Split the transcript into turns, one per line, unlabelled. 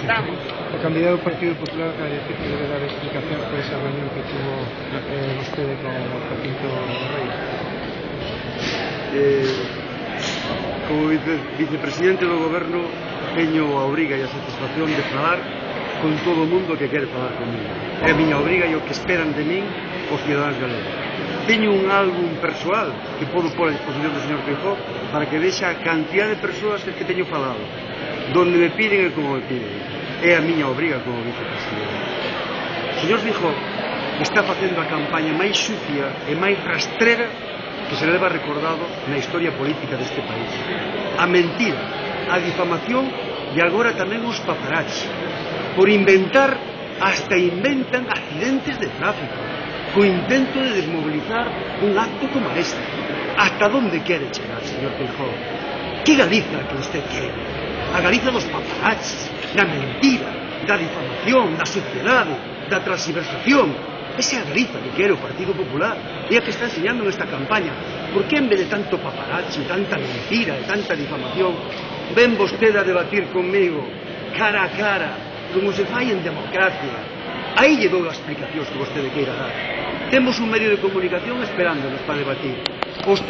Estamos.
O candidato do Partido Popular acaba de decir que debe dar explicacións por esa reunión que tuvo vostede con o Jacinto Rey.
Como vicepresidente do Goberno teño a obriga e a satisfacción de falar con todo o mundo que quere falar comigo. É a miña obriga e o que esperan de min os cidadáns galegos. Teño un álbum persoal que podo pôr a disposición do señor Feijóo para que vexa a cantidad de persoas que teño falado, donde me piden e como me piden. É a miña obriga como vicepresidente. O señor Feijóo está facendo a campaña máis sucia e máis rastrera que se leva recordado na historia política deste país. A mentira, a difamación e agora tamén os paparazzi. Por inventar, hasta inventan accidentes de tráfico, co intento de desmobilizar un acto como este. ¿Hasta dónde quere chegar, señor Feijóo? Que Galiza que usted quere? A Galiza dos paparazzis, da mentira, da difamación, da suciedade, da transversación. Esa é a Galiza que quere o Partido Popular e a que está enseñando nesta campaña. Por que en vez de tanto paparazzi, tanta mentira e tanta difamación, ven vostede a debatir conmigo cara a cara, como se fai en democracia? Aí lle dou as explicacións que vostede queira dar. Temos un medio de comunicación esperándonos para debatir. Os